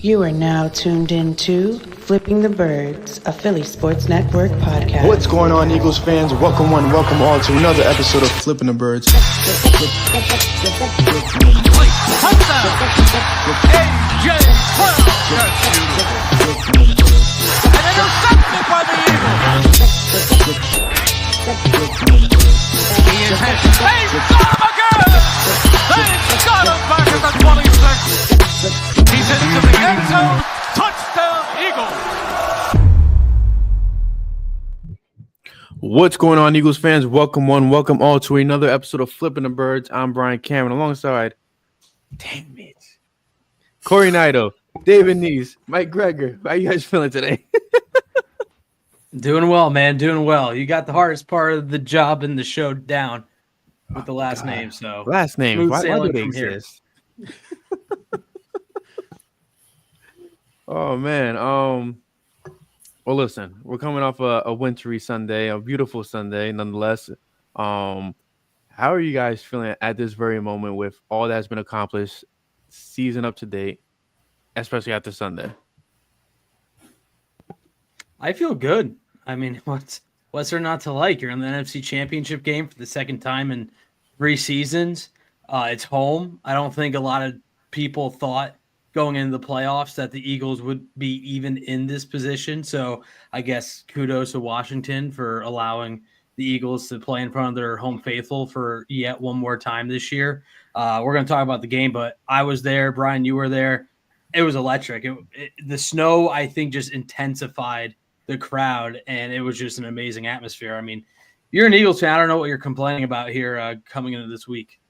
You are now tuned into Flipping the Birds, a Philly Sports Network podcast. What's going on, Eagles fans? Welcome one, welcome all to another episode of Flipping the Birds. He's into the end zone. Touchdown, Eagles. What's going on, Eagles fans? Welcome one, welcome all to another episode of Flipping the Birds. I'm Brian Cameron, alongside, damn it, Corey Naito, David Neese, Mike Greger. How you guys feeling today? Doing well, man. Doing well. You got the hardest part of the job in the show down with the last name. So last name. Why do they exist? Oh man. Well, listen, we're coming off a wintry Sunday, a beautiful Sunday, nonetheless. How are you guys feeling at this very moment with all that's been accomplished, season up to date, especially after Sunday? I feel good. I mean, what's there not to like? You're in the NFC Championship game for the second time in 3 seasons. It's home. I don't think a lot of people thought going into the playoffs that the Eagles would be even in this position. So I guess kudos to Washington for allowing the Eagles to play in front of their home faithful for yet one more time this year. We're going to talk about the game, but I was there. Brian, you were there. It was electric. The snow, I think, just intensified the crowd, and it was just an amazing atmosphere. I mean, you're an Eagles fan. I don't know what you're complaining about here coming into this week.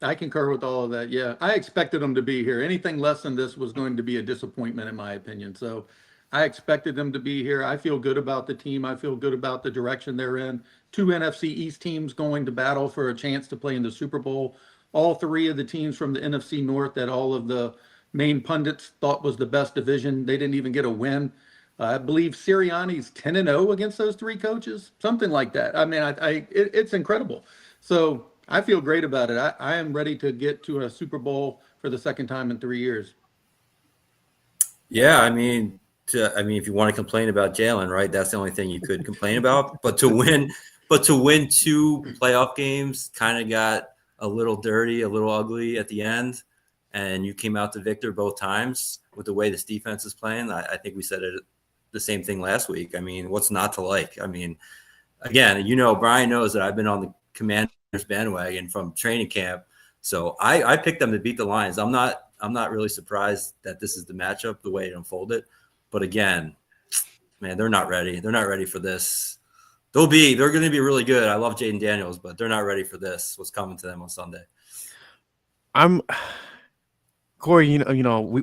I concur with all of that. Yeah, I expected them to be here. Anything less than this was going to be a disappointment, in my opinion. So I expected them to be here. I feel good about the team. I feel good about the direction they're in. 2 NFC East teams going to battle for a chance to play in the Super Bowl. All 3 of the teams from the NFC North that all of the main pundits thought was the best division, they didn't even get a win. I believe Sirianni's 10-0 against those 3 coaches, something like that. I mean, it's incredible. So I feel great about it. I am ready to get to a Super Bowl for the second time in 3 years. Yeah, I mean, if you want to complain about Jalen, right, that's the only thing you could complain about. But to win 2 playoff games kind of got a little dirty, a little ugly at the end, and you came out the victor both times with the way this defense is playing. I think we said it the same thing last week. I mean, what's not to like? I mean, again, Brian knows that I've been on the Commanders bandwagon from training camp, so I picked them to beat the Lions. I'm not really surprised that this is the matchup, the way it unfolded. But again, man, they're not ready. They're not ready for this. They're going to be really good. I love Jaden Daniels, but they're not ready for this. What's coming to them on Sunday? Corey,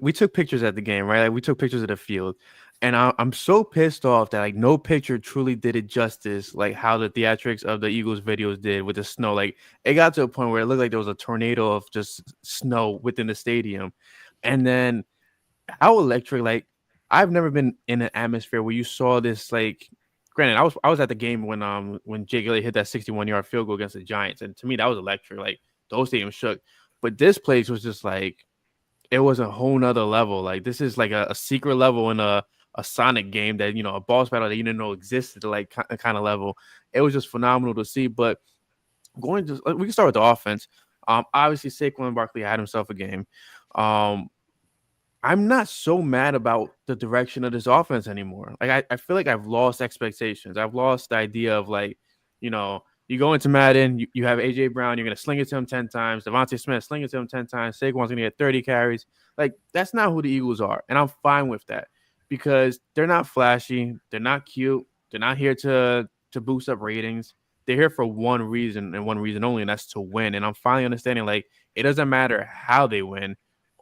we took pictures at the game, right? Like, we took pictures of the field, and I'm so pissed off that no picture truly did it justice, like how the theatrics of the Eagles videos did with the snow. Like, it got to a point where it looked like there was a tornado of just snow within the stadium, and then how electric. Like, I've never been in an atmosphere where you saw this. Like, granted, I was at the game when Jake Elliott hit that 61-yard field goal against the Giants, and to me that was electric. Like, the whole stadium shook, but this place was just like, it was a whole nother level. Like, this is like a secret level in a Sonic game that, a boss battle that you didn't know existed, like kind of level. It was just phenomenal to see. But we can start with the offense. Obviously, Saquon Barkley had himself a game. I'm not so mad about the direction of this offense anymore. Like, I feel like I've lost expectations. I've lost the idea of, like, you go into Madden, you have A.J. Brown, you're going to sling it to him 10 times. Devontae Smith, sling it to him 10 times. Saquon's going to get 30 carries. Like, that's not who the Eagles are, and I'm fine with that because they're not flashy. They're not cute. They're not here to boost up ratings. They're here for one reason and one reason only, and that's to win. And I'm finally understanding, like, it doesn't matter how they win.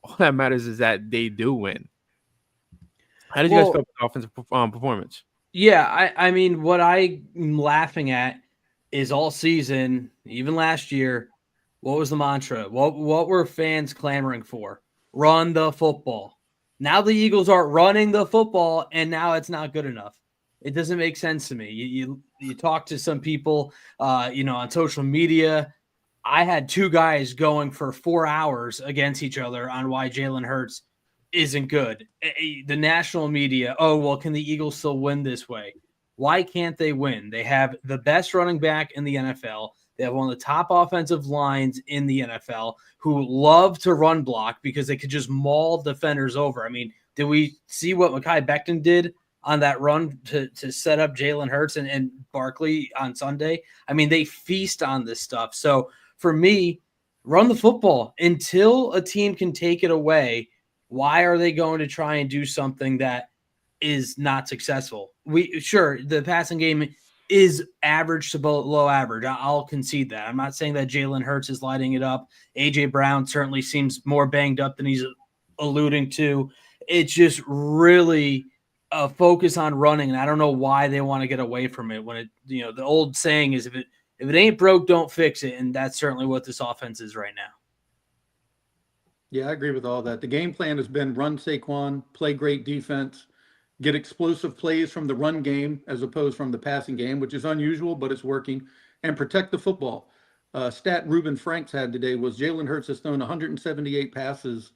All that matters is that they do win. How did you guys feel about the offensive performance? Yeah, I mean, what I'm laughing at is all season, even last year, what was the mantra? What were fans clamoring for? Run the football. Now the Eagles are running the football, and now it's not good enough. It doesn't make sense to me. You talk to some people, on social media. I had 2 guys going for 4 hours against each other on why Jalen Hurts isn't good. The national media, oh, well, can the Eagles still win this way? Why can't they win? They have the best running back in the NFL. They have one of the top offensive lines in the NFL who love to run block because they could just maul defenders over. I mean, did we see what Mekhi Becton did on that run to set up Jalen Hurts and Barkley on Sunday? I mean, they feast on this stuff. So for me, run the football until a team can take it away. Why are they going to try and do something that is not successful? Sure, the passing game is average to below average. I'll concede that. I'm not saying that Jalen Hurts is lighting it up. AJ Brown certainly seems more banged up than he's alluding to. It's just really a focus on running, and I don't know why they want to get away from it. When the old saying is, if it ain't broke, don't fix it, and that's certainly what this offense is right now. Yeah, I agree with all that. The game plan has been run Saquon, play great defense, get explosive plays from the run game as opposed from the passing game, which is unusual, but it's working, and protect the football. Stat Ruben Franks had today was Jalen Hurts has thrown 178 passes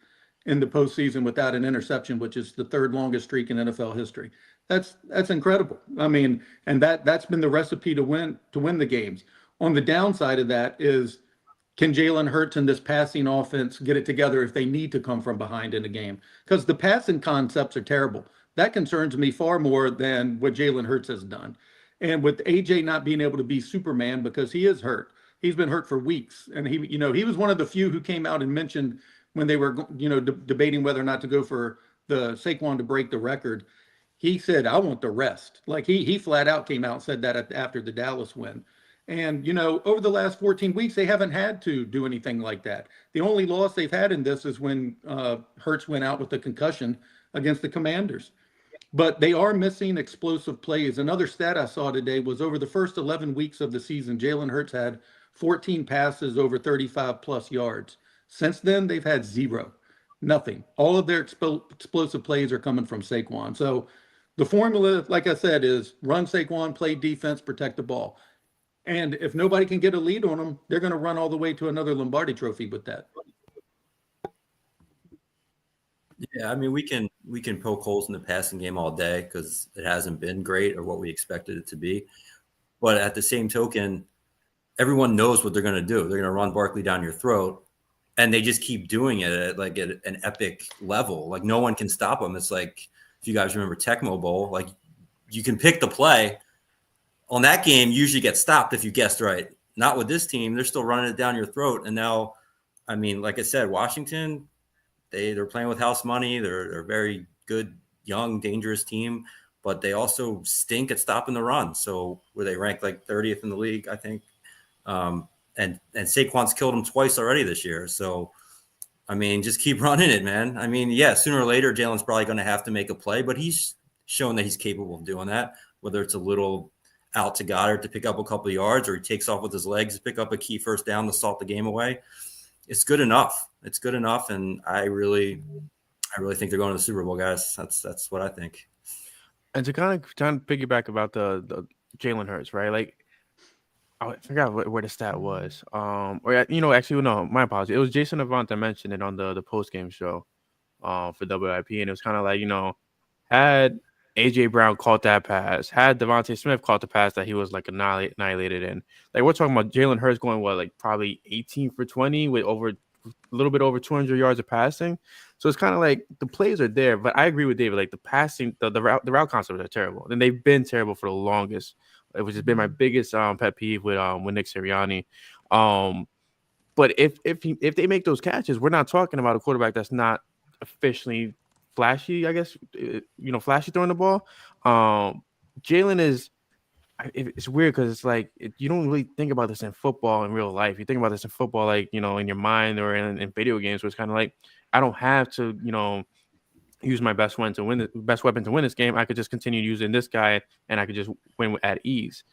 in the postseason without an interception, which is the third longest streak in NFL history. That's incredible. I mean, and that's been the recipe to win the games. On the downside of that is, can Jalen Hurts and this passing offense get it together if they need to come from behind in a game? Because the passing concepts are terrible. That concerns me far more than what Jalen Hurts has done. And with AJ not being able to be Superman because he is hurt, he's been hurt for weeks. And he was one of the few who came out and mentioned when they were, debating whether or not to go for the Saquon to break the record. He said, I want the rest. Like he flat out came out and said that after the Dallas win. And, over the last 14 weeks, they haven't had to do anything like that. The only loss they've had in this is when Hurts went out with a concussion against the Commanders. But they are missing explosive plays. Another stat I saw today was over the first 11 weeks of the season, Jalen Hurts had 14 passes over 35 plus yards. Since then, they've had zero, nothing. All of their explosive plays are coming from Saquon. So the formula, like I said, is run Saquon, play defense, protect the ball. And if nobody can get a lead on them, they're going to run all the way to another Lombardi trophy with that. Yeah, I mean, we can poke holes in the passing game all day because it hasn't been great or what we expected it to be. But at the same token, everyone knows what they're going to do. They're going to run Barkley down your throat, and they just keep doing it at an epic level. Like no one can stop them. It's like, if you guys remember Tecmo Bowl, like you can pick the play. On that game, you usually get stopped if you guessed right. Not with this team. They're still running it down your throat. And now, I mean, like I said, Washington, they're playing with house money. They're a very good, young, dangerous team, but they also stink at stopping the run. So where they rank like 30th in the league, I think. And Saquon's killed them twice already this year. So, I mean, just keep running it, man. I mean, yeah, sooner or later, Jalen's probably going to have to make a play, but he's shown that he's capable of doing that, whether it's a little out to Goddard to pick up a couple of yards, or he takes off with his legs to pick up a key first down to salt the game away. It's good enough. It's good enough. And I really think they're going to the Super Bowl, guys. That's what I think. And to kind of piggyback about the Jalen Hurts, right? Like, I forgot where the stat was. Actually, no, my apologies. It was Jason Avant that mentioned it on the post-game show for WIP. And it was kind of like, had AJ Brown caught that pass, had Devontae Smith caught the pass that he was like annihilated in. Like, we're talking about Jalen Hurts going probably 18 for 20 with a little bit over 200 yards of passing. So it's kind of like the plays are there, but I agree with David. Like the passing, the route concepts are terrible, and they've been terrible for the longest. Which has been my biggest pet peeve with Nick Sirianni. But if they make those catches, we're not talking about a quarterback that's not officially flashy, I guess, flashy throwing the ball. Jalen is, it's weird because it's like you don't really think about this in football in real life. You think about this in football, like, in your mind or in video games, where it's kind of like, I don't have to, use my best weapon to win this game. I could just continue using this guy and I could just win at ease.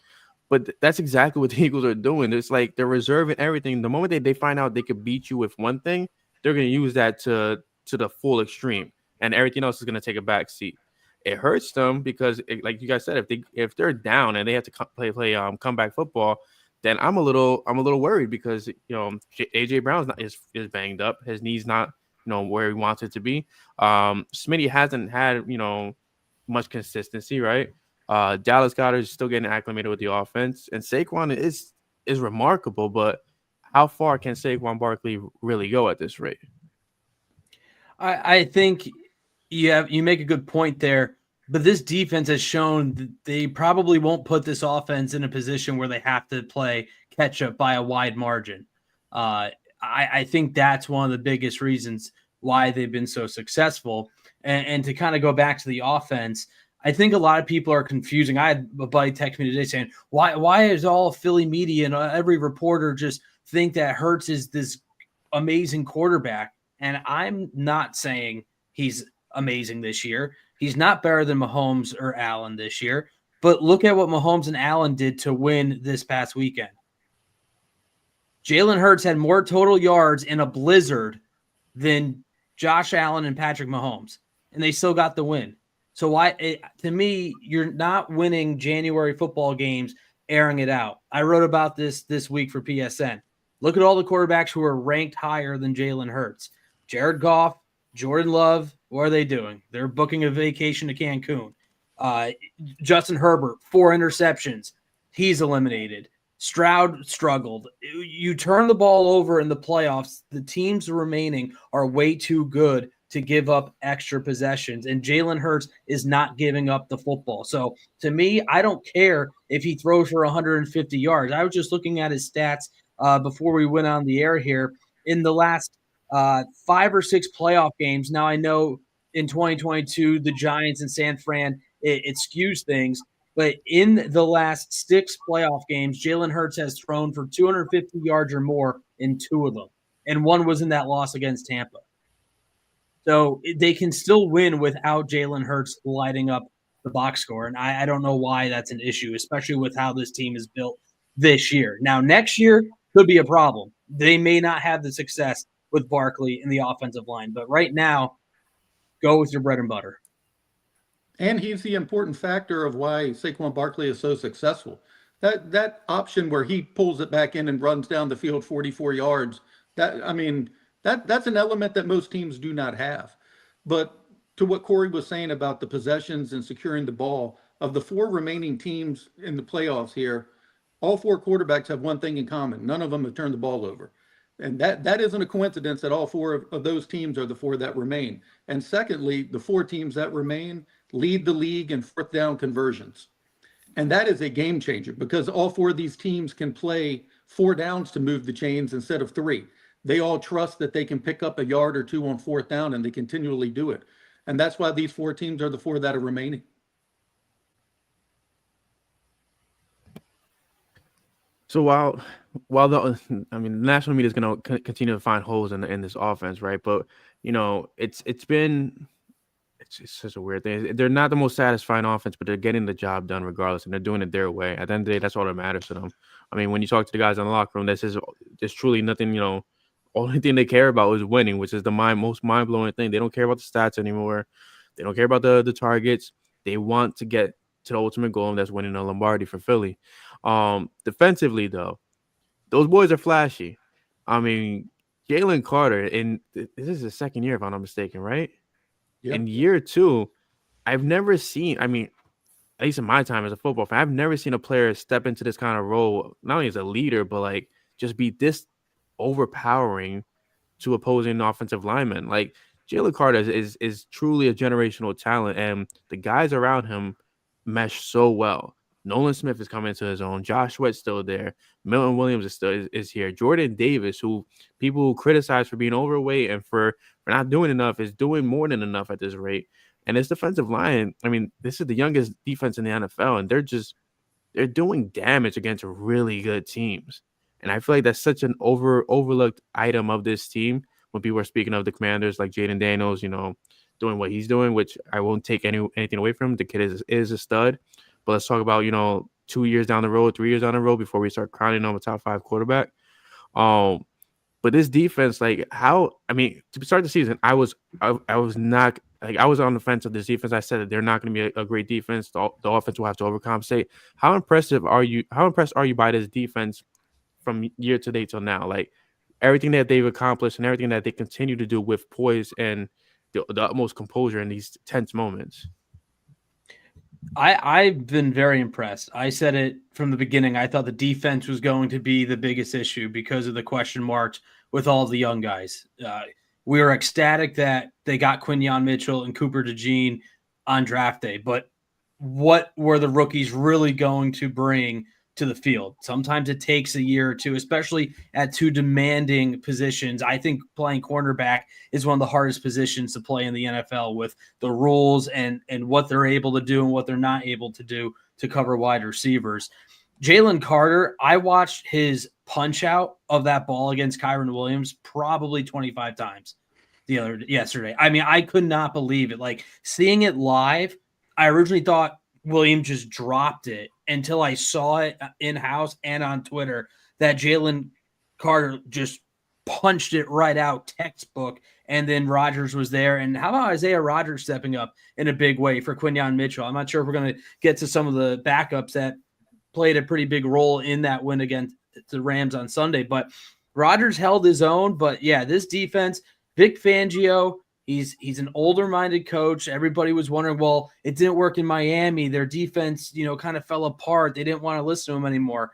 But that's exactly what the Eagles are doing. It's like they're reserving everything. The moment they find out they could beat you with one thing, they're going to use that to the full extreme, and everything else is going to take a back seat. It hurts them because, like you guys said, if they're down and they have to play comeback football, then I'm a little worried because AJ Brown's is banged up. His knee's not where he wants it to be. Smitty hasn't had, much consistency, right? Dallas Goedert is still getting acclimated with the offense, and Saquon is remarkable, but how far can Saquon Barkley really go at this rate? I think you make a good point there, but this defense has shown that they probably won't put this offense in a position where they have to play catch up by a wide margin. I think that's one of the biggest reasons why they've been so successful. And to kind of go back to the offense, I think a lot of people are confusing. I had a buddy text me today saying, why is all Philly media and every reporter just think that Hurts is this amazing quarterback? And I'm not saying he's amazing this year. He's not better than Mahomes or Allen this year. But look at what Mahomes and Allen did to win this past weekend. Jalen Hurts had more total yards in a blizzard than Josh Allen and Patrick Mahomes, and they still got the win. So to me, you're not winning January football games airing it out. I wrote about this week for PSN. Look at all the quarterbacks who are ranked higher than Jalen Hurts. Jared Goff, Jordan Love, what are they doing? They're booking a vacation to Cancun. Justin Herbert, 4 interceptions. He's eliminated. Stroud struggled. You turn the ball over in the playoffs, the teams remaining are way too good to give up extra possessions, and Jalen Hurts is not giving up the football. So to me, I don't care if he throws for 150 yards. I was just looking at his stats before we went on the air here. In the last 5 or 6 playoff games, now I know in 2022, the Giants and San Fran, it skews things. But in the last 6 playoff games, Jalen Hurts has thrown for 250 yards or more in 2 of them. And 1 was in that loss against Tampa. So they can still win without Jalen Hurts lighting up the box score. And I don't know why that's an issue, especially with how this team is built this year. Now, next year could be a problem. They may not have the success with Barkley in the offensive line. But right now, go with your bread and butter. And he's the important factor of why Saquon Barkley is so successful. That option where he pulls it back in and runs down the field 44 yards, that's an element that most teams do not have. But to what Corey was saying about the possessions and securing the ball, of the 4 remaining teams in the playoffs here, all 4 quarterbacks have one thing in common. None of them have turned the ball over. And that isn't a coincidence that all 4 of those teams are the 4 that remain. And secondly, the 4 teams that remain lead the league in 4th down conversions. And that is a game changer because all 4 of these teams can play 4 downs to move the chains instead of 3. They all trust that they can pick up a yard or 2 on 4th down, and they continually do it. And that's why these 4 teams are the 4 that are remaining. So while the national media is going to continue to find holes in this offense, right? But it's such a weird thing. They're not the most satisfying offense, but they're getting the job done regardless, and they're doing it their way. At the end of the day, that's all that matters to them. I mean, when you talk to the guys in the locker room, there's truly nothing. Only thing they care about is winning, which is the most mind blowing thing. They don't care about the stats anymore. They don't care about the targets. They want to get to the ultimate goal, and that's winning a Lombardi for Philly. Defensively, though, those boys are flashy. I mean, Jalen Carter, and this is his 2nd year, if I'm not mistaken, right? Yep. In year 2, I've never seen, at least in my time as a football fan, I've never seen a player step into this kind of role, not only as a leader, but just be this overpowering to opposing offensive linemen. Jalen Carter is truly a generational talent, and the guys around him mesh so well. Nolan Smith is coming into his own. Josh Sweat's still there. Milton Williams is here. Jordan Davis, who people criticize for being overweight and for not doing enough, is doing more than enough at this rate. And his defensive line, this is the youngest defense in the NFL, and they're doing damage against really good teams. And I feel like that's such an overlooked item of this team when people are speaking of the Commanders, like Jaden Daniels, doing what he's doing, which I won't take anything away from him. The kid is a stud. But let's talk about, 2 years down the road, 3 years down the road before we start crowning him a top 5 quarterback. But this defense, to start the season, I was not I was on the fence of this defense. I said that they're not going to be a great defense. The offense will have to overcompensate. How impressed are you by this defense from year to date till now? everything that they've accomplished and everything that they continue to do with poise and the utmost composure in these tense moments. I've been very impressed. I said it from the beginning. I thought the defense was going to be the biggest issue because of the question marks with all the young guys. We were ecstatic that they got Quinyon Mitchell and Cooper DeJean on draft day, but what were the rookies really going to bring to the field? Sometimes it takes a year or two, especially at two demanding positions. I think playing cornerback is one of the hardest positions to play in the NFL with the rules and what they're able to do and what they're not able to do to cover wide receivers. Jalen Carter, I watched his punch out of that ball against Kyron Williams probably 25 times yesterday. I mean, I could not believe it. Like seeing it live, I originally thought Williams just dropped it until I saw it in-house and on Twitter that Jalen Carter just punched it right out, textbook, and then Rodgers was there. And how about Isaiah Rodgers stepping up in a big way for Quinyon Mitchell? I'm not sure if we're going to get to some of the backups that played a pretty big role in that win against the Rams on Sunday, but Rodgers held his own. But yeah, this defense, Vic Fangio, he's an older-minded coach. Everybody was wondering, well, it didn't work in Miami. Their defense, kind of fell apart. They didn't want to listen to him anymore.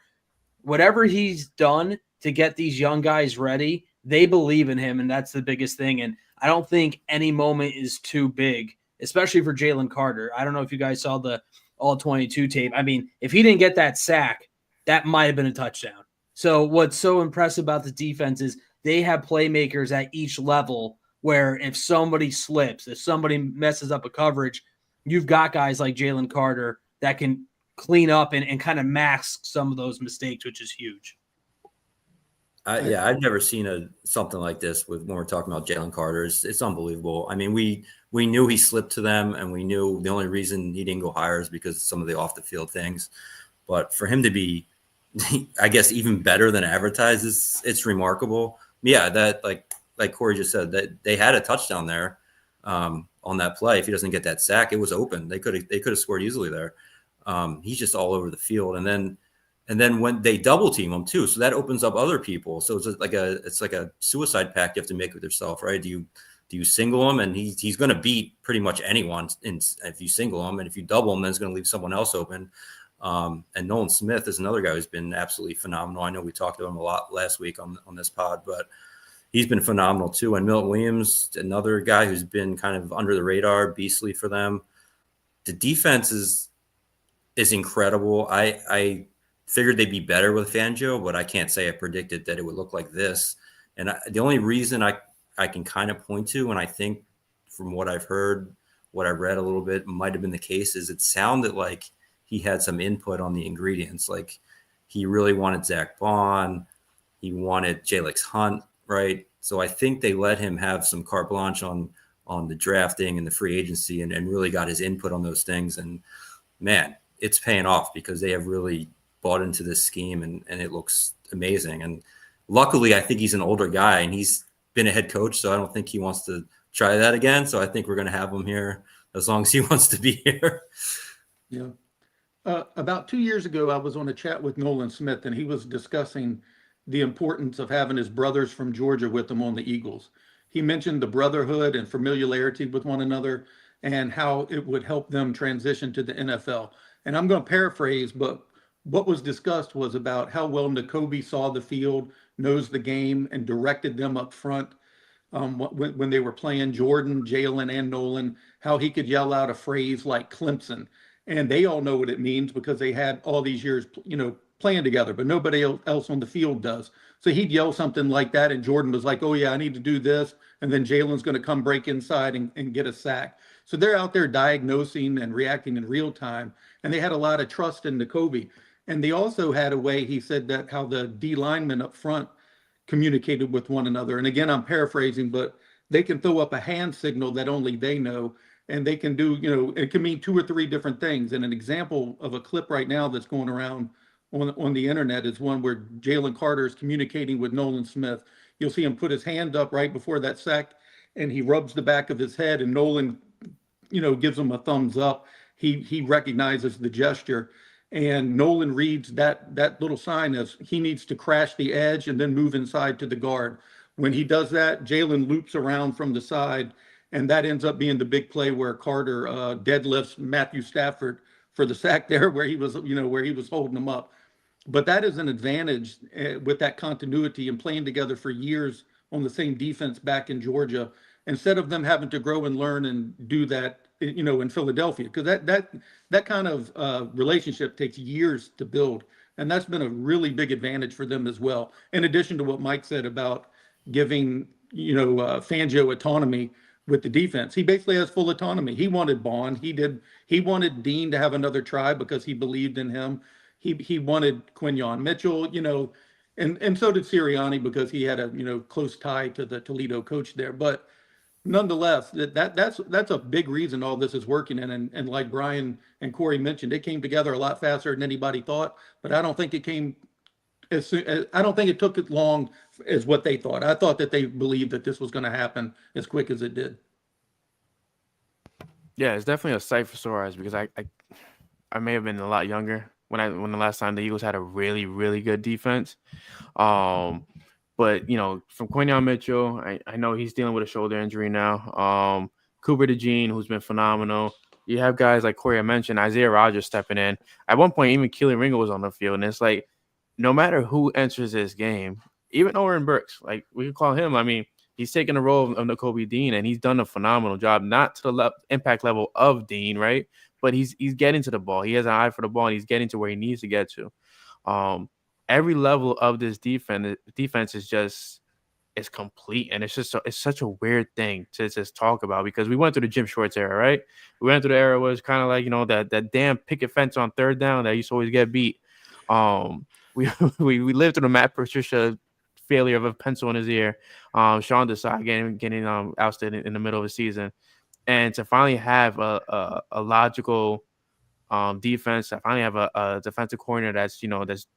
Whatever he's done to get these young guys ready, they believe in him, and that's the biggest thing. And I don't think any moment is too big, especially for Jalen Carter. I don't know if you guys saw the All-22 tape. I mean, if he didn't get that sack, that might have been a touchdown. So what's so impressive about the defense is they have playmakers at each level where if somebody slips, if somebody messes up a coverage, you've got guys like Jalen Carter that can clean up and kind of mask some of those mistakes, which is huge. I've never seen something like this when we're talking about Jalen Carter. It's unbelievable. I mean, we knew he slipped to them, and we knew the only reason he didn't go higher is because of some of the off-the-field things. But for him to be, I guess, even better than advertised, it's remarkable. Yeah, that like Corey just said, that they had a touchdown there on that play. If he doesn't get that sack, it was open. They could have scored easily there. He's just all over the field, and then when they double team him too, so that opens up other people. So it's like a suicide pact you have to make with yourself, right? Do you single him, and he's going to beat pretty much anyone if you single him, and if you double him, then it's going to leave someone else open. And Nolan Smith is another guy who's been absolutely phenomenal. I know we talked to him a lot last week on this pod, but he's been phenomenal too. And Milton Williams, another guy who's been kind of under the radar, beastly for them. The defense is incredible. I figured they'd be better with Fangio, but I can't say I predicted that it would look like this. And the only reason I can kind of point to, and I think from what I've heard, what I read a little bit might have been the case, is it sounded like he had some input on the ingredients. Like he really wanted Zach Bond. He wanted Jalix Hunt, right? So I think they let him have some carte blanche on the drafting and the free agency and really got his input on those things. And man, it's paying off because they have really bought into this scheme and it looks amazing. And luckily, I think he's an older guy and he's been a head coach, so I don't think he wants to try that again. So I think we're going to have him here as long as he wants to be here. Yeah. About 2 years ago, I was on a chat with Nolan Smith, and he was discussing the importance of having his brothers from Georgia with him on the Eagles. He mentioned the brotherhood and familiarity with one another and how it would help them transition to the NFL. And I'm going to paraphrase, but what was discussed was about how well Nakobe saw the field, knows the game, and directed them up front when they were playing Jordan, Jalen, and Nolan, how he could yell out a phrase like Clemson. And they all know what it means because they had all these years, playing together, but nobody else on the field does. So he'd yell something like that, and Jordan was like, oh, yeah, I need to do this. And then Jalen's going to come break inside and get a sack. So they're out there diagnosing and reacting in real time. And they had a lot of trust in Nakobe. And they also had a way, he said, that how the D linemen up front communicated with one another. And again, I'm paraphrasing, but they can throw up a hand signal that only they know. And they can do, it can mean 2 or 3 different things. And an example of a clip right now that's going around on the internet is one where Jalen Carter is communicating with Nolan Smith. You'll see him put his hand up right before that sack, and he rubs the back of his head, and Nolan, gives him a thumbs up. He recognizes the gesture. And Nolan reads that little sign as he needs to crash the edge and then move inside to the guard. When he does that, Jalen loops around from the side, and that ends up being the big play where Carter deadlifts Matthew Stafford for the sack there, where he was, where he was holding him up. But that is an advantage with that continuity and playing together for years on the same defense back in Georgia, instead of them having to grow and learn and do that, in Philadelphia, because that kind of relationship takes years to build, and that's been a really big advantage for them as well. In addition to what Mike said about giving Fangio autonomy with the defense, he basically has full autonomy. He wanted Bond, he wanted Dean to have another try because he believed in him. He wanted Quinyon Mitchell, and so did Sirianni because he had a close tie to the Toledo coach there. But nonetheless, that's a big reason all this is working. And like Brian and Corey mentioned, it came together a lot faster than anybody thought. But I don't think it came as soon. I don't think it took as long as what they thought. I thought that they believed that this was going to happen as quick as it did. Yeah, it's definitely a sight for sore eyes because I may have been a lot younger when the last time the Eagles had a really, really good defense. But from Quinyon Mitchell, I know he's dealing with a shoulder injury now. Cooper DeJean, who's been phenomenal. You have guys like Corey mentioned, Isaiah Rodgers stepping in. At one point, even Keelan Ringo was on the field, and it's like no matter who enters this game, even Oren Burks, like we could call him. I mean, he's taking the role of Nakobe Dean, and he's done a phenomenal job. Not to the impact level of Dean, right? But he's getting to the ball. He has an eye for the ball, and he's getting to where he needs to get to. Every level of this defense is complete, and it's such a weird thing to just talk about because we went through the Jim Schwartz era, right? We went through the era where it's kind of like that damn picket fence on third down that used to always get beat. We lived through the Matt Patricia failure of a pencil in his ear. Sean Desai getting ousted in the middle of the season. And to finally have a logical defense, I finally have a defensive coordinator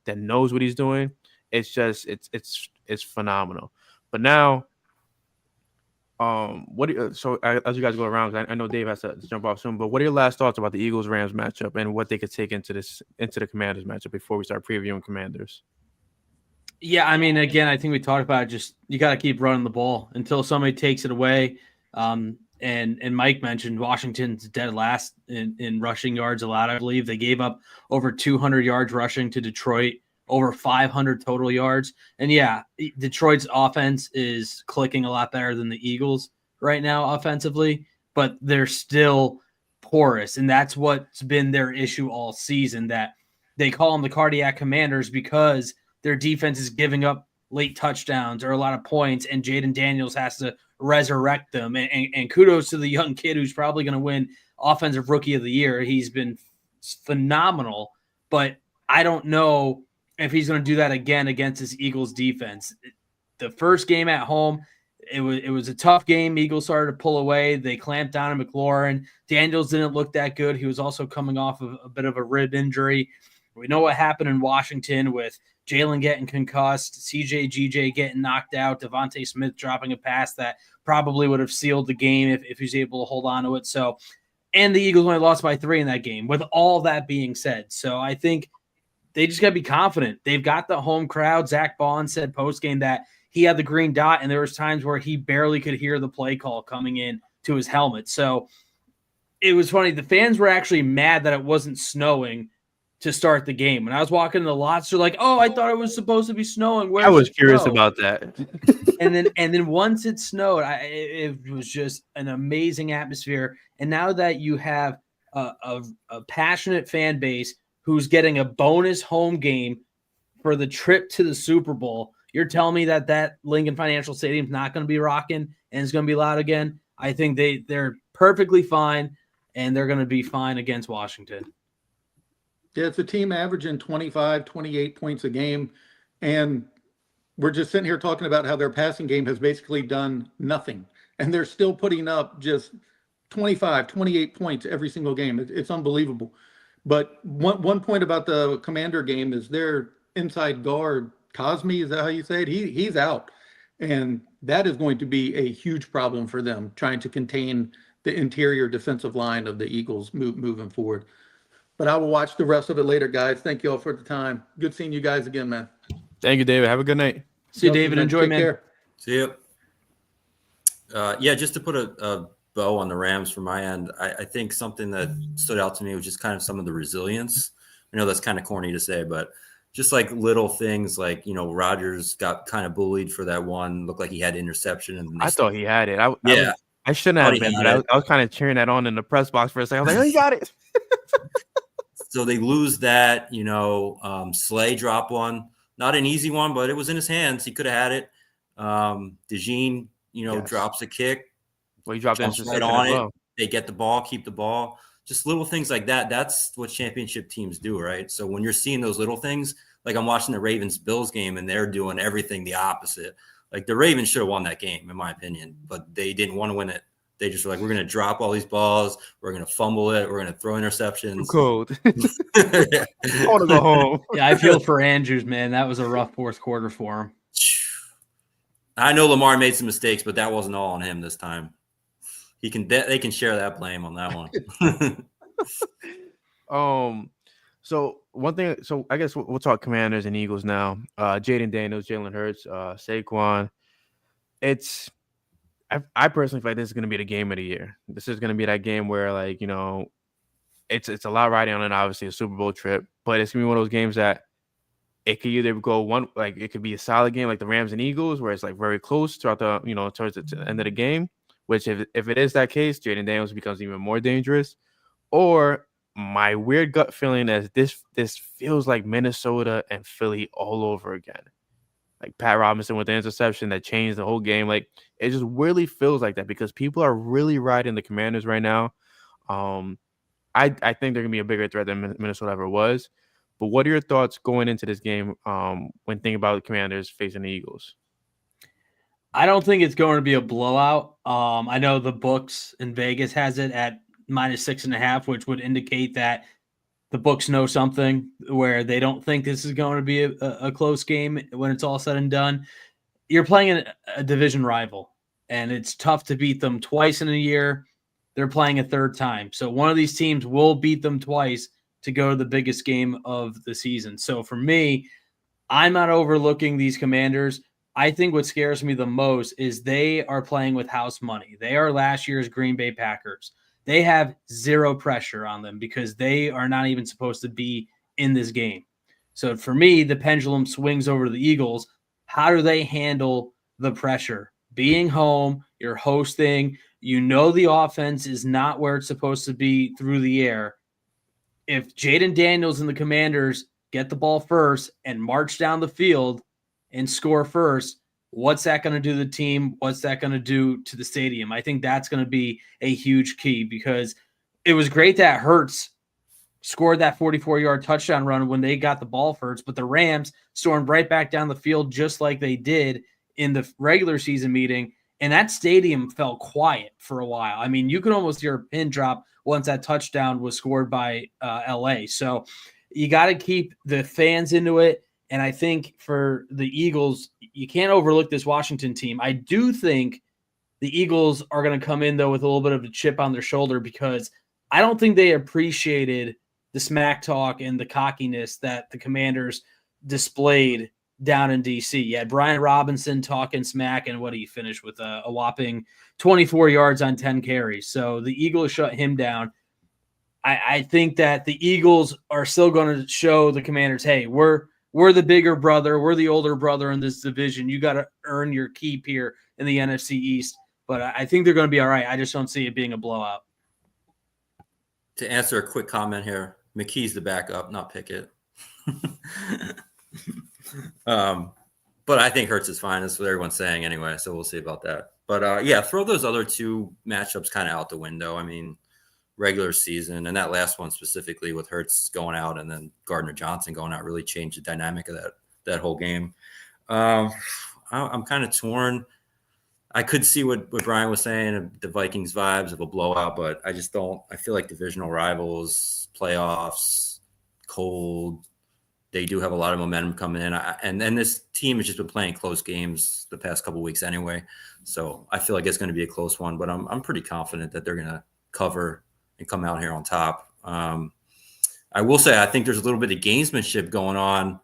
that knows what he's doing. It's phenomenal. But now, so as you guys go around, 'cause I know Dave has to jump off soon. But what are your last thoughts about the Eagles-Rams matchup and what they could take into the Commanders matchup before we start previewing Commanders? Yeah, I mean, again, I think we talked about it, just you got to keep running the ball until somebody takes it away. And Mike mentioned Washington's dead last in rushing yards allowed, I believe. They gave up over 200 yards rushing to Detroit, over 500 total yards. And, yeah, Detroit's offense is clicking a lot better than the Eagles right now offensively, but they're still porous. And that's what's been their issue all season, that they call them the cardiac commanders because their defense is giving up late touchdowns or a lot of points, and Jaden Daniels has to resurrect them. And kudos to the young kid who's probably going to win Offensive Rookie of the Year. He's been phenomenal, but I don't know if he's going to do that again against this Eagles defense. The first game at home, it was a tough game. Eagles started to pull away. They clamped down on McLaurin. Daniels didn't look that good. He was also coming off of a bit of a rib injury. We know what happened in Washington with Jalen getting concussed, CJ getting knocked out, Devontae Smith dropping a pass that probably would have sealed the game if he's able to hold on to it. So, and the Eagles only lost by 3 in that game, with all that being said. So I think they just got to be confident. They've got the home crowd. Zach Bond said post-game that he had the green dot, and there was times where he barely could hear the play call coming in to his helmet. So it was funny. The fans were actually mad that it wasn't snowing to start the game. When I was walking in the lots, they're like, "Oh, I thought it was supposed to be snowing." I was curious about that. and then once it snowed, it was just an amazing atmosphere. And now that you have a passionate fan base who's getting a bonus home game for the trip to the Super Bowl, you're telling me that Lincoln Financial Stadium is not going to be rocking and it's going to be loud again? I think they're perfectly fine, and they're going to be fine against Washington. Yeah, it's a team averaging 25, 28 points a game. And we're just sitting here talking about how their passing game has basically done nothing. And they're still putting up just 25, 28 points every single game. It's unbelievable. But one point about the Commander game is their inside guard, Cosme, is that how you say it? He's out. And that is going to be a huge problem for them, trying to contain the interior defensive line of the Eagles moving forward. But I will watch the rest of it later, guys. Thank you all for the time. Good seeing you guys again, man. Thank you, David. Have a good night. See you, David. Enjoy, Take man. care. See you. Yeah, just to put a bow on the Rams from my end, I think something that stood out to me was just kind of some of the resilience. I know that's kind of corny to say, but just like little things like, Rodgers got kind of bullied for that one, looked like he had interception. And I thought he had it. I shouldn't Thought have he been, had but it. I was kind of cheering that on in the press box for a second. I was like, oh, he got it. So they lose that, Slay dropped one, not an easy one, but it was in his hands. He could have had it. DeJean, Yes. drops a kick. Well, he dropped Jumps right interception on as well. it. They get the ball, keep the ball. Just little things like that. That's what championship teams do, right? So when you're seeing those little things, like I'm watching the Ravens-Bills game and they're doing everything the opposite. Like the Ravens should have won that game, in my opinion, but they didn't want to win it. They just were like, we're going to drop all these balls. We're going to fumble it. We're going to throw interceptions. Cold. I want to go home. Yeah, I feel for Andrews, man. That was a rough fourth quarter for him. I know Lamar made some mistakes, but that wasn't all on him this time. They can share that blame on that one. So one thing. So I guess we'll talk Commanders and Eagles now. Jaden Daniels, Jalen Hurts, Saquon. I personally feel like this is going to be the game of the year. This is going to be that game where, like, it's a lot riding on it. Obviously, a Super Bowl trip, but it's going to be one of those games that it could either go one, like it could be a solid game like the Rams and Eagles, where it's like very close throughout the, towards the end of the game. Which if it is that case, Jaden Daniels becomes even more dangerous. Or my weird gut feeling is this feels like Minnesota and Philly all over again. Like Pat Robinson with the interception that changed the whole game. Like it just really feels like that because people are really riding the Commanders right now. I think they're gonna be a bigger threat than Minnesota ever was. But what are your thoughts going into this game when thinking about the Commanders facing the Eagles? I don't think it's going to be a blowout. I know the books in Vegas has it at -6.5, which would indicate that the books know something where they don't think this is going to be a close game when it's all said and done. You're playing a division rival, and it's tough to beat them twice in a year. They're playing a third time. So one of these teams will beat them twice to go to the biggest game of the season. So for me, I'm not overlooking these Commanders. I think what scares me the most is they are playing with house money. They are last year's Green Bay Packers. They have zero pressure on them because they are not even supposed to be in this game. So for me, the pendulum swings over to the Eagles. How do they handle the pressure? Being home, you're hosting, the offense is not where it's supposed to be through the air. If Jaden Daniels and the Commanders get the ball first and march down the field and score first, what's that going to do to the team? What's that going to do to the stadium? I think that's going to be a huge key because it was great that Hurts scored that 44-yard touchdown run when they got the ball first, but the Rams stormed right back down the field just like they did in the regular season meeting, and that stadium fell quiet for a while. I mean, you could almost hear a pin drop once that touchdown was scored by LA. So you got to keep the fans into it. And I think for the Eagles, you can't overlook this Washington team. I do think the Eagles are going to come in, though, with a little bit of a chip on their shoulder because I don't think they appreciated the smack talk and the cockiness that the Commanders displayed down in D.C. You had Brian Robinson talking smack, and what he finished with a whopping 24 yards on 10 carries. So the Eagles shut him down. I think that the Eagles are still going to show the Commanders, hey, we're the bigger brother. We're the older brother in this division. You got to earn your keep here in the NFC East. But I think they're going to be all right. I just don't see it being a blowout. To answer a quick comment here, McKee's the backup, not Pickett. But I think Hurts is fine. That's what everyone's saying anyway, so we'll see about that. But, yeah, throw those other two matchups kind of out the window. I mean, regular season, and that last one specifically with Hurts going out and then Gardner Johnson going out really changed the dynamic of that whole game. I'm kind of torn. I could see what Brian was saying, the Vikings vibes of a blowout, but I just don't. I feel like divisional rivals, playoffs, cold. They do have a lot of momentum coming in, and this team has just been playing close games the past couple of weeks anyway. So I feel like it's going to be a close one, but I'm pretty confident that they're going to cover and come out here on top. I I will say I think there's a little bit of gamesmanship going on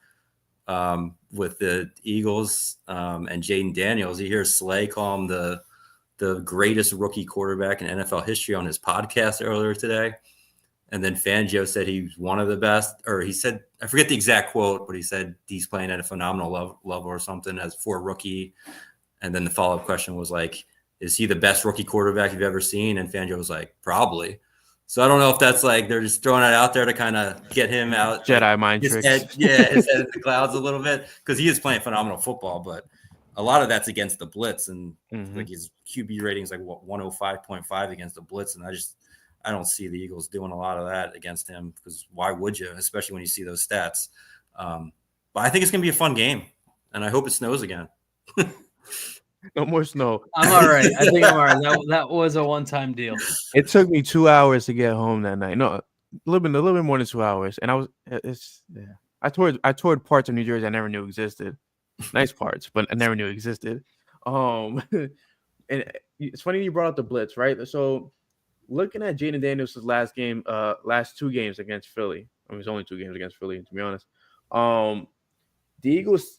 with the Eagles and Jaden Daniels. You hear Slay call him the greatest rookie quarterback in NFL history on his podcast earlier today. And then Fangio said he's one of the best, or he said, I forget the exact quote, but he said he's playing at a phenomenal level or something as for a rookie. And then the follow-up question was like, is he the best rookie quarterback you've ever seen? And Fangio was like, probably. So I don't know if that's like they're just throwing it out there to kind of get him out. Jedi mind tricks. His head in the clouds a little bit because he is playing phenomenal football, but a lot of that's against the blitz. And like his QB rating is like 105.5 against the blitz. And I don't see the Eagles doing a lot of that against him because why would you, especially when you see those stats. But I think it's going to be a fun game, and I hope it snows again. No more snow. I'm all right. I think I'm all right. That was a one-time deal. It took me 2 hours to get home that night. No, a little bit more than 2 hours. And I toured parts of New Jersey I never knew existed. Nice parts, but I never knew existed. And it's funny you brought up the blitz, right? So looking at Jaden Daniels' last two games against Philly. I mean, it's only 2 games against Philly, to be honest. The Eagles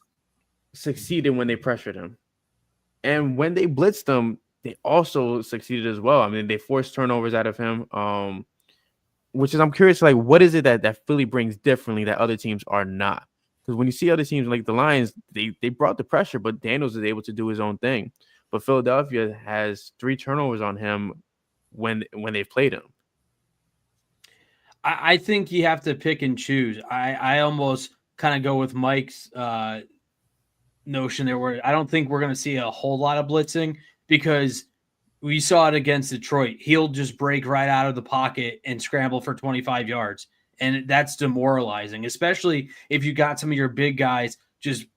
succeeded when they pressured him. And when they blitzed him, they also succeeded as well. I mean, they forced turnovers out of him, which is, I'm curious, like, what is it that Philly brings differently that other teams are not? Because when you see other teams like the Lions, they brought the pressure, but Daniels is able to do his own thing. But Philadelphia has 3 turnovers on him when they've played him. I think you have to pick and choose. I almost kind of go with Mike's notion there, where I don't think we're going to see a whole lot of blitzing because we saw it against Detroit. He'll just break right out of the pocket and scramble for 25 yards. And that's demoralizing, especially if you got some of your big guys just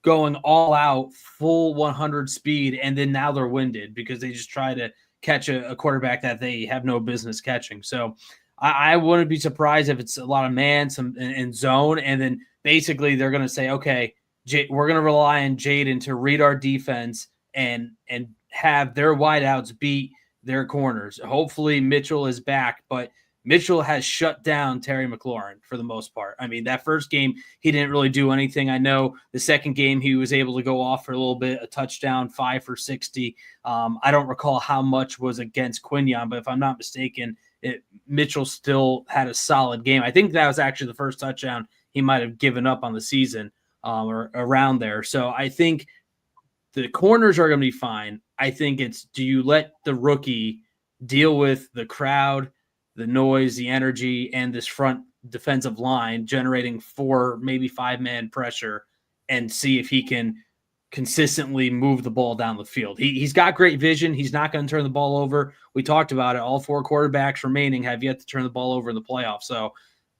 going all out, full 100 speed, and then now they're winded because they just try to catch a quarterback that they have no business catching. So I wouldn't be surprised if it's a lot of man, some in zone, and then basically they're going to say, okay, we're going to rely on Jaden to read our defense and have their wideouts beat their corners. Hopefully Mitchell is back, but Mitchell has shut down Terry McLaurin for the most part. I mean, that first game, he didn't really do anything. I know the second game, he was able to go off for a little bit, a touchdown, 5 for 60. I don't recall how much was against Quinyon, but if I'm not mistaken, Mitchell still had a solid game. I think that was actually the first touchdown he might have given up on the season or around there. So I think the corners are going to be fine. I think it's, do you let the rookie deal with the crowd, the noise, the energy, and this front defensive line generating 4, maybe 5-man pressure and see if he can consistently move the ball down the field. He's got great vision. He's not going to turn the ball over. We talked about it. All 4 quarterbacks remaining have yet to turn the ball over in the playoffs. So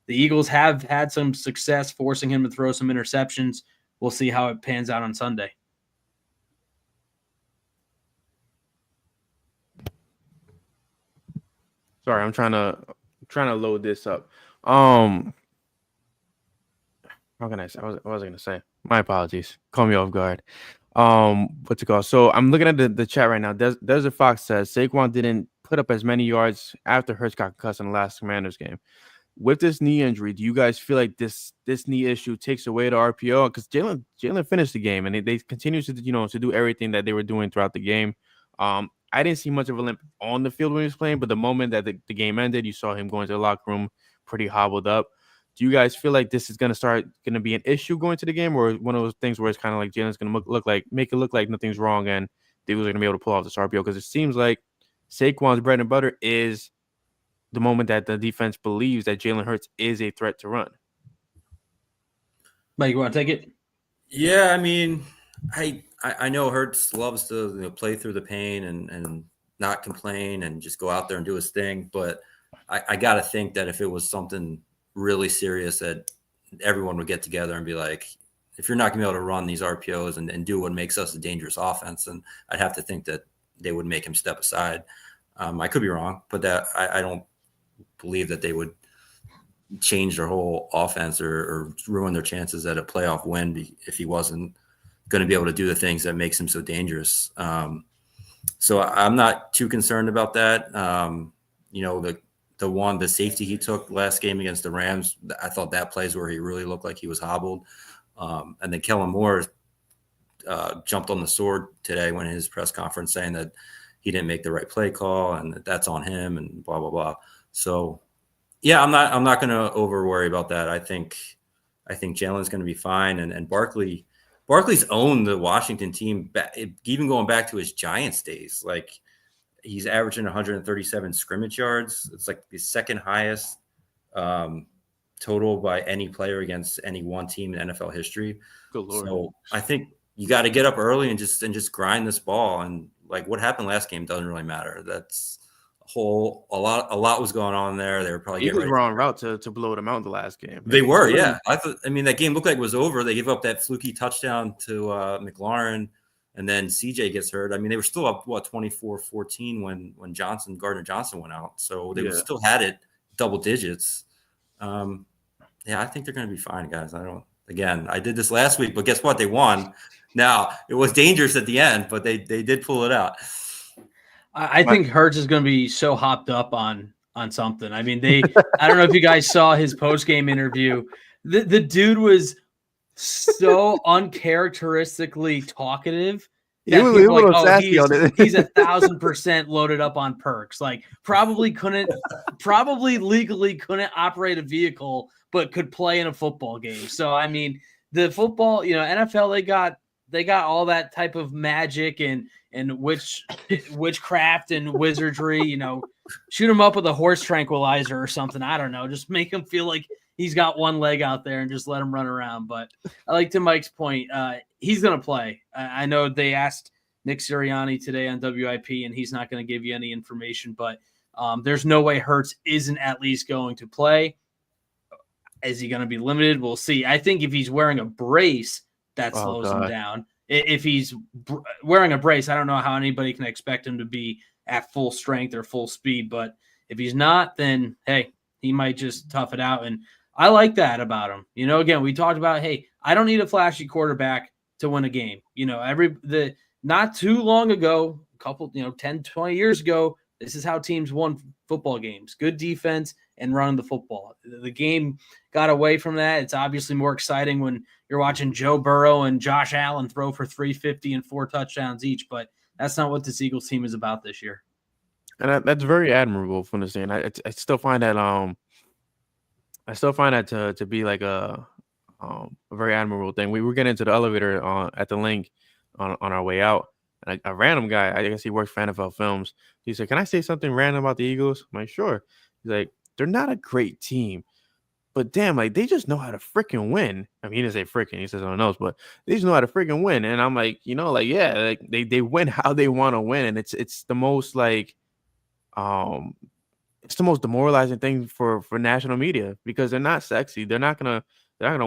the Eagles have had some success forcing him to throw some interceptions. We'll see how it pans out on Sunday. Sorry, I'm trying to load this up. How can I say? What was I going to say? My apologies. Call me off guard. What's it called? So I'm looking at the chat right now. There's a Fox says Saquon didn't put up as many yards after Hurts got concussed in the last Commanders game. With this knee injury, do you guys feel like this knee issue takes away the RPO? Because Jalen finished the game and they continue to do everything that they were doing throughout the game. I didn't see much of a limp on the field when he was playing, but the moment that the game ended, you saw him going to the locker room pretty hobbled up. Do you guys feel like this is going to be an issue going to the game, or one of those things where it's kind of like Jalen's going to make it look like nothing's wrong and they were going to be able to pull off this RPO? Because it seems like Saquon's bread and butter is the moment that the defense believes that Jalen Hurts is a threat to run. Mike, you want to take it? Yeah, I mean, I know Hurts loves to play through the pain and not complain and just go out there and do his thing. But I got to think that if it was something really serious, that everyone would get together and be like, if you're not going to be able to run these RPOs and do what makes us a dangerous offense, then I'd have to think that they would make him step aside. I could be wrong, but that I don't believe that they would change their whole offense or ruin their chances at a playoff win if he wasn't going to be able to do the things that makes him so dangerous. So I'm not too concerned about that. The the safety he took last game against the Rams, I thought that plays where he really looked like he was hobbled. And then Kellen Moore jumped on the sword today when in his press conference saying that he didn't make the right play call and that's on him and blah, blah, blah. So yeah, I'm not going to over worry about that. I think Jalen's going to be fine. And Barkley's owned the Washington team, even going back to his Giants days. Like, he's averaging 137 scrimmage yards. It's like the second highest total by any player against any one team in NFL history. Good Lord. So I think you got to get up early and just grind this ball. And like what happened last game doesn't really matter. That's a lot was going on there. They were probably Eagles were on route to blow them out the last game. They were, yeah. I mean, that game looked like it was over. They gave up that fluky touchdown to McLaurin, and then CJ gets hurt. I mean, they were still up 24-14 when Gardner Johnson went out. So they still had it double digits. Yeah, I think they're going to be fine, guys. I did this last week, but guess what? They won. Now, it was dangerous at the end, but they did pull it out. I think Hurts is going to be so hopped up on something. I mean, I don't know if you guys saw his post-game interview. The dude was so uncharacteristically talkative that people were like, oh, he's 1,000% loaded up on perks. Like, probably legally couldn't operate a vehicle, but could play in a football game. So, I mean, the football, NFL, they got all that type of magic and witchcraft and wizardry, shoot him up with a horse tranquilizer or something. I don't know. Just make him feel like he's got one leg out there and just let him run around. But I like to Mike's point. He's going to play. I know they asked Nick Sirianni today on WIP, and he's not going to give you any information, but there's no way Hurts isn't at least going to play. Is he going to be limited? We'll see. I think if he's wearing a brace, that slows him down. If he's wearing a brace, I don't know how anybody can expect him to be at full strength or full speed. But if he's not, then, hey, he might just tough it out. And I like that about him. Again, we talked about, hey, I don't need a flashy quarterback to win a game. Not too long ago, a couple, 10, 20 years ago, this is how teams won football games. Good defense and running the football. The game got away from that. It's obviously more exciting when you're watching Joe Burrow and Josh Allen throw for 350 and 4 touchdowns each, but that's not what this Eagles team is about this year. And that's very admirable from the stand. I still find that to be like a very admirable thing. We were getting into the elevator at the link on our way out. And a random guy, I guess he works for NFL Films. He said, "Can I say something random about the Eagles?" I'm like, "Sure." He's like, "They're not a great team, but damn, like they just know how to freaking win." I mean, he didn't say freaking, he says something else, but they just know how to freaking win. And I'm like, yeah, like they win how they want to win, and it's the most like, it's the most demoralizing thing for national media because they're not sexy. They're not gonna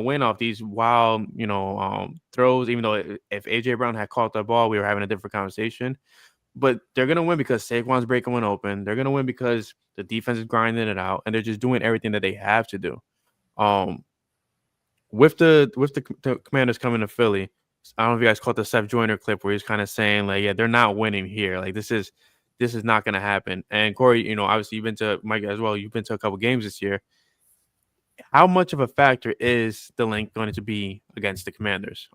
win off these wild, throws. Even though if AJ Brown had caught that ball, we were having a different conversation. But they're gonna win because Saquon's breaking one open. They're gonna win because the defense is grinding it out, and they're just doing everything that they have to do. With the Commanders coming to Philly, I don't know if you guys caught the Seth Joyner clip where he's kind of saying like, yeah, they're not winning here. Like this is not gonna happen. And Corey, obviously you've been to Mike as well. You've been to a couple games this year. How much of a factor is the link going to be against the Commanders?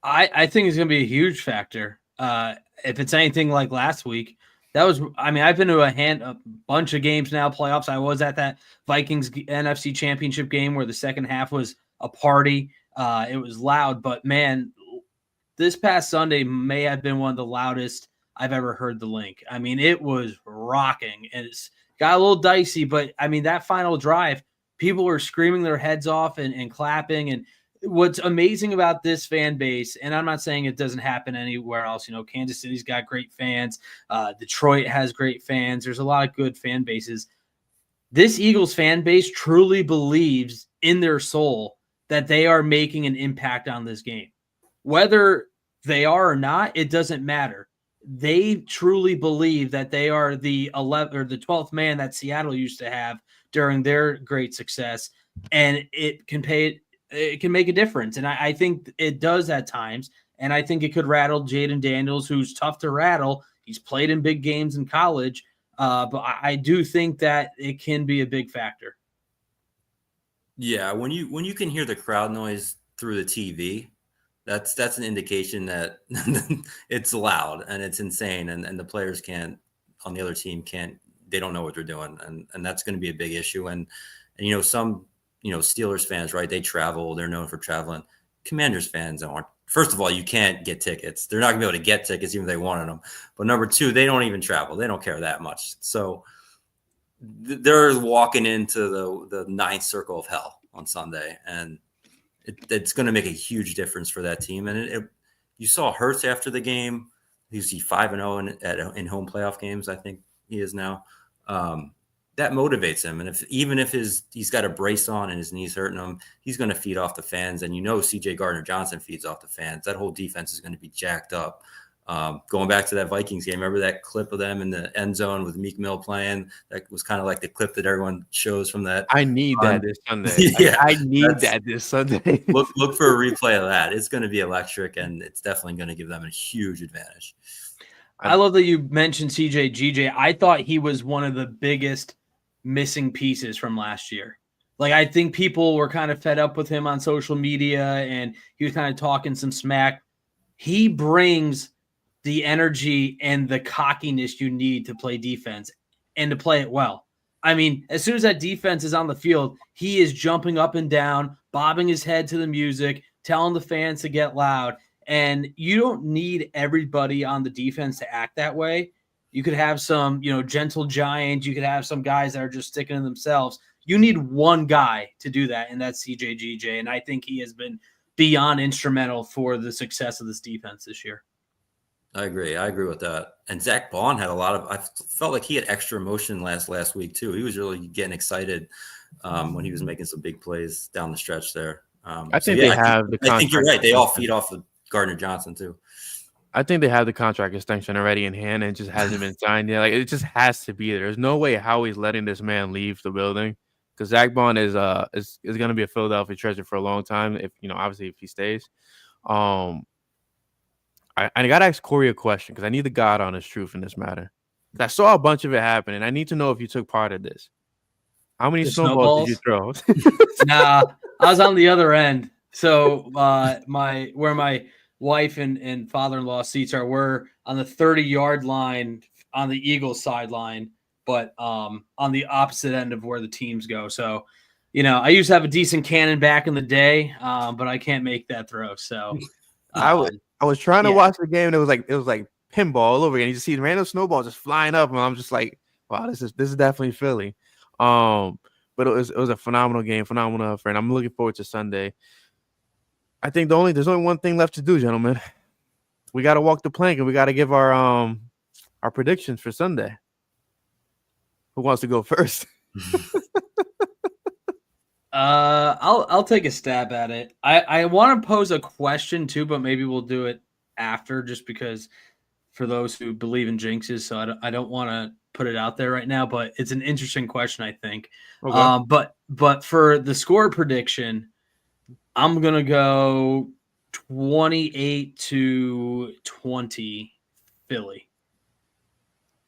I think it's going to be a huge factor. If it's anything like last week, I've been to a bunch of games now, playoffs. I was at that Vikings NFC Championship game where the second half was a party. It was loud, but man, this past Sunday may have been one of the loudest I've ever heard the link. I mean, it was rocking, and it's got a little dicey, but I mean, that final drive, people were screaming their heads off and clapping. And what's amazing about this fan base, and I'm not saying it doesn't happen anywhere else, Kansas City's got great fans. Detroit has great fans. There's a lot of good fan bases. This Eagles fan base truly believes in their soul that they are making an impact on this game. Whether they are or not, it doesn't matter. They truly believe that they are the 11th or the 12th man that Seattle used to have during their great success, and it can make a difference. And I think it does at times, and I think it could rattle Jaden Daniels, who's tough to rattle. He's played in big games in college. But I do think that it can be a big factor. Yeah, when you can hear the crowd noise through the TV, that's an indication that it's loud and it's insane, and the players on the other team they don't know what they're doing, and that's going to be a big issue. And some Steelers fans, right? They travel, they're known for traveling. Commanders fans aren't. First of all, you can't get tickets. They're not going to be able to get tickets even if they wanted them. But number two, they don't even travel. They don't care that much. So they're walking into the ninth circle of hell on Sunday, and it's going to make a huge difference for that team. And you saw Hurts after the game. He's 5-0 in home playoff games. I think he is now. That motivates him. And even if he's got a brace on and his knee's hurting him, he's going to feed off the fans. And CJ Gardner-Johnson feeds off the fans. That whole defense is going to be jacked up. Going back to that Vikings game, remember that clip of them in the end zone with Meek Mill playing? That was kind of like the clip that everyone shows from that. I need that this Sunday. Yeah, I need that this Sunday. look for a replay of that. It's going to be electric, and it's definitely going to give them a huge advantage. I love that you mentioned CJ. I thought he was one of the biggest missing pieces from last year. Like, I think people were kind of fed up with him on social media, and he was kind of talking some smack. He brings the energy and the cockiness you need to play defense and to play it well. I mean, as soon as that defense is on the field, he is jumping up and down, bobbing his head to the music, telling the fans to get loud. And you don't need everybody on the defense to act that way. You could have some, gentle giants. You could have some guys that are just sticking to themselves. You need one guy to do that, and that's CJ. And I think he has been beyond instrumental for the success of this defense this year. I agree with that. And Zach Bond had I felt like he had extra emotion last week too. He was really getting excited when he was making some big plays down the stretch there. I think I think you're right. They all feed off of Gardner-Johnson too. I think they have the contract extension already in hand, and it just hasn't been signed yet. Like, it just has to be there. There's no way Howie's letting this man leave the building, because Zach Bond is going to be a Philadelphia treasure for a long time. If obviously if he stays. I got to ask Corey a question, because I need the God honest truth in this matter. I saw a bunch of it happen, and I need to know if you took part of this. How many snowballs did you throw? Nah, I was on the other end. So where my wife and father-in-law seats we're on the 30-yard line on the Eagles sideline, but on the opposite end of where the teams go. So, I used to have a decent cannon back in the day, but I can't make that throw. So I was trying to watch the game, and it was like pinball all over again. You just see random snowballs just flying up, and I'm just like, wow, this is definitely Philly. But it was a phenomenal game, phenomenal effort, and I'm looking forward to Sunday. I think there's only one thing left to do, gentlemen. We got to walk the plank, and we got to give our predictions for Sunday. Who wants to go first? I'll take a stab at it. I want to pose a question too, but maybe we'll do it after, just because for those who believe in jinxes. So I don't want to put it out there right now, but it's an interesting question, I think. Okay. But for the score prediction, I'm gonna go 28-20 Philly.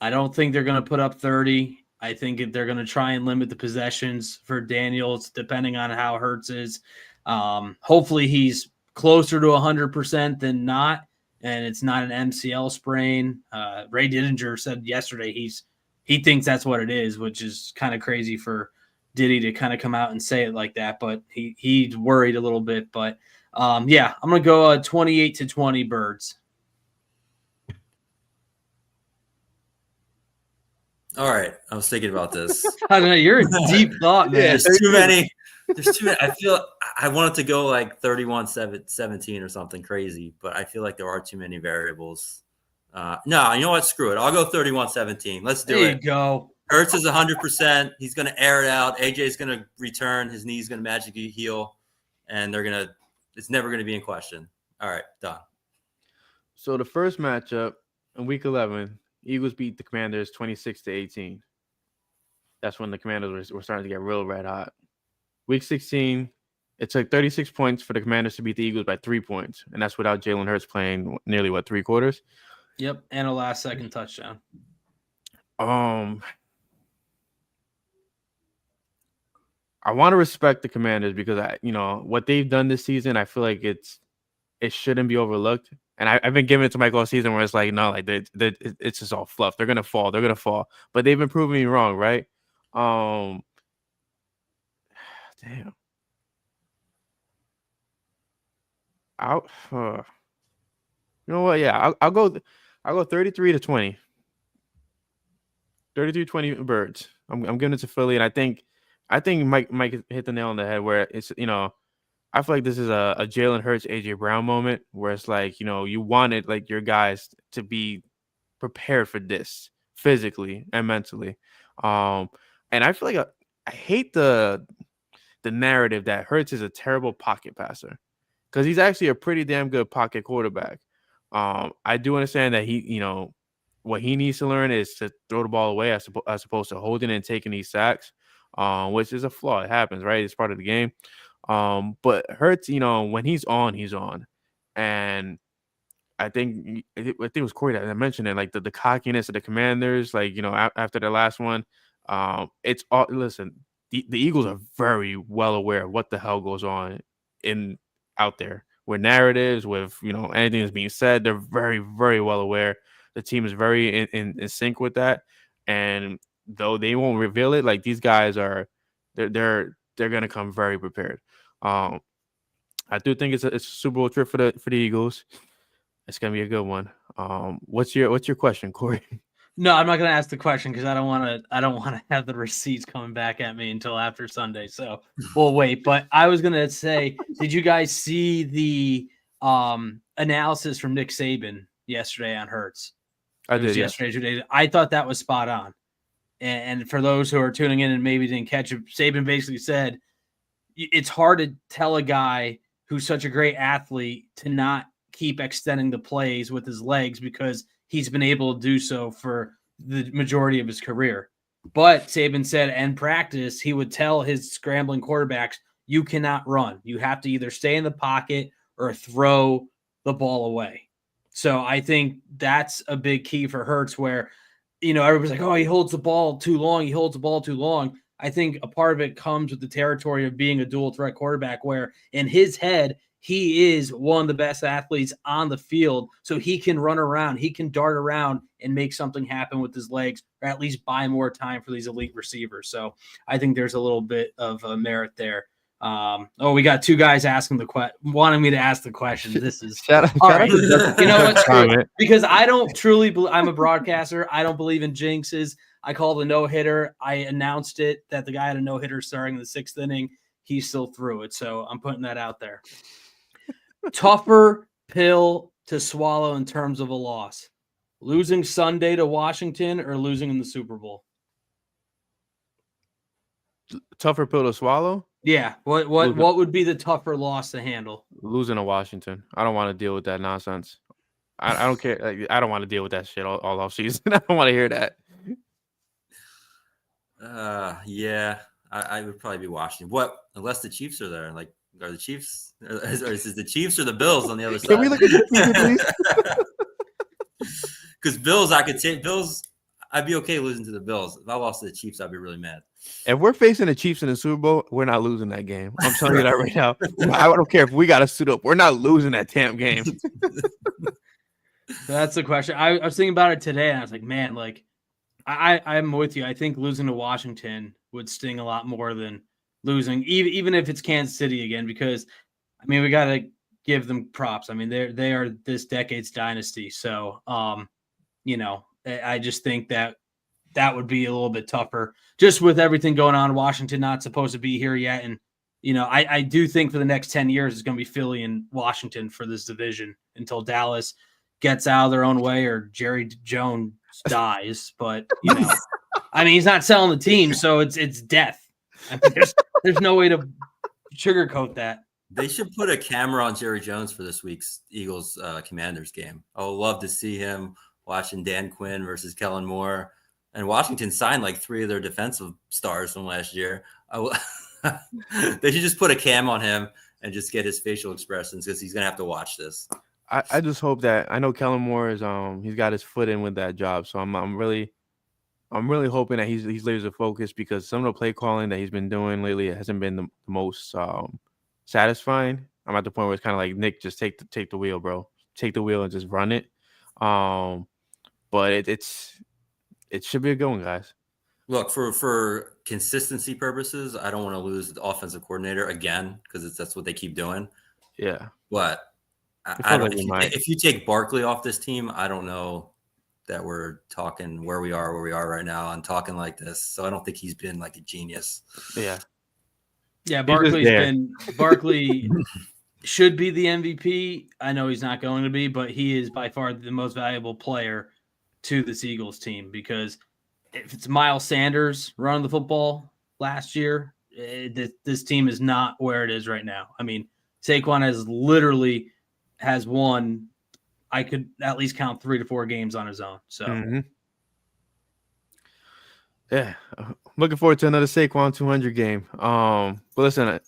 I don't think they're gonna put up 30. I think they're going to try and limit the possessions for Daniels, depending on how Hurts is. Hopefully he's closer to 100% than not, and it's not an MCL sprain. Ray Didinger said yesterday he thinks that's what it is, which is kind of crazy for Diddy to kind of come out and say it like that, but he's worried a little bit. But, I'm going to go 28-20 Birds. All right, I was thinking about this. I don't know. You're a deep thought, man. There's too many. I feel I wanted to go like 31-17 or something crazy, but I feel like there are too many variables. No, you know what? Screw it. I'll go 31-17. Let's do it. There you go. Hurts is 100%. He's going to air it out. AJ's going to return. His knee's going to magically heal, and it's never going to be in question. All right, done. So the first matchup in Week 11. Eagles beat the Commanders 26-18. That's when the Commanders were starting to get real red hot. Week 16, it took 36 points for the Commanders to beat the Eagles by 3 points, and that's without Jalen Hurts playing nearly, 3 quarters? Yep, and a last-second touchdown. I want to respect the Commanders because what they've done this season. I feel like it shouldn't be overlooked. And I've been giving it to Mike all season where it's like, no, like it's just all fluff. They're gonna fall. They're gonna fall. But they've been proving me wrong, right? Damn. You know what? Yeah, I'll go 33-20. 33-20 Birds. I'm giving it to Philly, and I think Mike hit the nail on the head where it's I feel like this is a Jalen Hurts, AJ Brown moment where it's like, you wanted like your guys to be prepared for this physically and mentally. And I feel like I hate the narrative that Hurts is a terrible pocket passer because he's actually a pretty damn good pocket quarterback. I do understand that he, what he needs to learn is to throw the ball away as opposed to holding and taking these sacks, which is a flaw. It happens, right? It's part of the game. But Hurts, when he's on. And I think it was Corey that mentioned it, like the cockiness of the Commanders, like, after the last one. It's all, listen, the Eagles are very well aware of what the hell goes on out there with narratives, with, anything that's being said. They're very, very well aware. The team is very in sync with that. And though they won't reveal it, like these guys they're going to come very prepared. I do think it's a Super Bowl trip for the Eagles. It's gonna be a good one. What's your question, Corey? No, I'm not gonna ask the question because I don't want to have the receipts coming back at me until after Sunday. So we'll wait. But I was gonna say, did you guys see the analysis from Nick Saban yesterday on Hurts? I did. Yesterday. I thought that was spot on. And for those who are tuning in and maybe didn't catch it, Saban basically said it's hard to tell a guy who's such a great athlete to not keep extending the plays with his legs because he's been able to do so for the majority of his career. But Saban said in practice, he would tell his scrambling quarterbacks, you cannot run. You have to either stay in the pocket or throw the ball away. So I think that's a big key for Hurts where, everybody's like, oh, he holds the ball too long. I think a part of it comes with the territory of being a dual threat quarterback where in his head, he is one of the best athletes on the field. So he can run around, he can dart around and make something happen with his legs or at least buy more time for these elite receivers. So I think there's a little bit of merit there. We got two guys asking wanting me to ask the question. This is shout out you know what's true? Because I don't truly believe I'm a broadcaster. I don't believe in jinxes. I called a no-hitter. I announced it that the guy had a no-hitter starting in the 6th inning. He still threw it. So I'm putting that out there. Tougher pill to swallow in terms of a loss. Losing Sunday to Washington or losing in the Super Bowl? Tougher pill to swallow? Yeah. What would be the tougher loss to handle? Losing to Washington. I don't want to deal with that nonsense. I don't care. Like, I don't want to deal with that shit all off season. I don't want to hear that. Yeah, I would probably be Washington. What? Unless the Chiefs are there. Like, are the Chiefs? Or is it the Chiefs or the Bills on the other side? Can we look at the Chiefs, please? Because Bills, I could take Bills. I'd be okay losing to the Bills. If I lost to the Chiefs, I'd be really mad. If we're facing the Chiefs in the Super Bowl, we're not losing that game. I'm telling you that right now. I don't care if we got to suit up. We're not losing that damn game. That's the question. I was thinking about it today, and I was like, man, like, I'm with you. I think losing to Washington would sting a lot more than losing, even if it's Kansas City again, because, I mean, we got to give them props. I mean, they are this decade's dynasty. So, I just think that would be a little bit tougher just with everything going on. Washington not supposed to be here yet. And, I do think for the next 10 years, it's going to be Philly and Washington for this division until Dallas gets out of their own way or Jerry Jones dies. But, I mean, he's not selling the team, so it's death. I mean, there's no way to sugarcoat that. They should put a camera on Jerry Jones for this week's Eagles Commanders game. I would love to see him watching Dan Quinn versus Kellen Moore. And Washington signed like 3 of their defensive stars from last year. They should just put a cam on him and just get his facial expressions because he's going to have to watch this. I just hope that I know Kellen Moore is he's got his foot in with that job. So I'm really I'm really hoping that he's laser focused because some of the play calling that he's been doing lately hasn't been the most satisfying. I'm at the point where it's kind of like, Nick, just take the wheel, bro. Take the wheel and just run it. But it should be a good one, guys. Look, for consistency purposes, I don't want to lose the offensive coordinator again because that's what they keep doing. Yeah, but I don't. If you take Barkley off this team, I don't know that we're talking where we are right now and talking like this. So I don't think he's been like a genius. Yeah, Barkley should be the MVP. I know he's not going to be, but he is by far the most valuable player to this Eagles team because if it's Miles Sanders running the football last year, this team is not where it is right now. I mean, Saquon has won. I could at least count 3 to 4 games on his own. So, yeah, looking forward to another Saquon 200 game. But listen,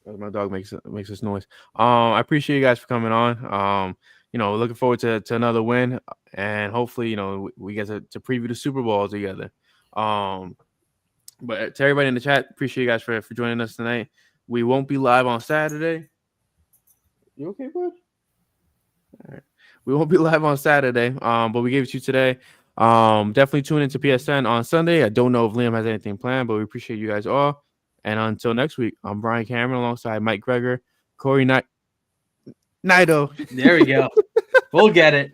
my dog makes this noise. I appreciate you guys for coming on. Looking forward to another win, and hopefully, we get to preview the Super Bowl together. But to everybody in the chat, appreciate you guys for joining us tonight. We won't be live on Saturday. You okay, bud? All right. We won't be live on Saturday, but we gave it to you today. Definitely tune into PSN on Sunday. I don't know if Liam has anything planned, but we appreciate you guys all. And until next week, I'm Brian Cameron alongside Mike Greger, Corey Nido. There we go. We'll get it.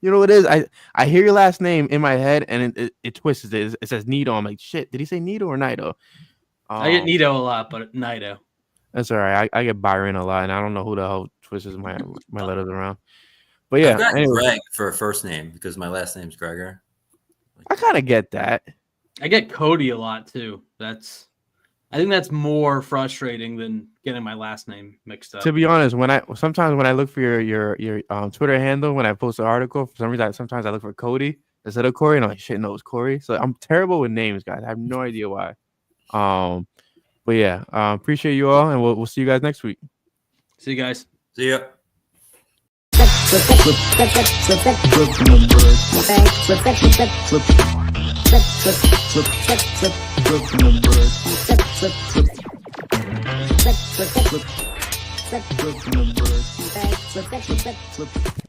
You know what it is? I hear your last name in my head, and it twists it. It says Nido. I'm like, shit, did he say Nido or Nido? I get Nido a lot, but Nido. That's all right. I get Byron a lot, and I don't know who the hell twists my letters around. But yeah, anyway. Greg for a first name because my last name's Gregor. I kind of get that. I get Cody a lot too. I think that's more frustrating than getting my last name mixed up. To be honest, sometimes when I look for your Twitter handle when I post an article, for some reason sometimes I look for Cody instead of Corey, and I'm like, shit, no, it's Corey. So I'm terrible with names, guys. I have no idea why. But yeah, appreciate you all, and we'll see you guys next week. See you guys. See ya. Flip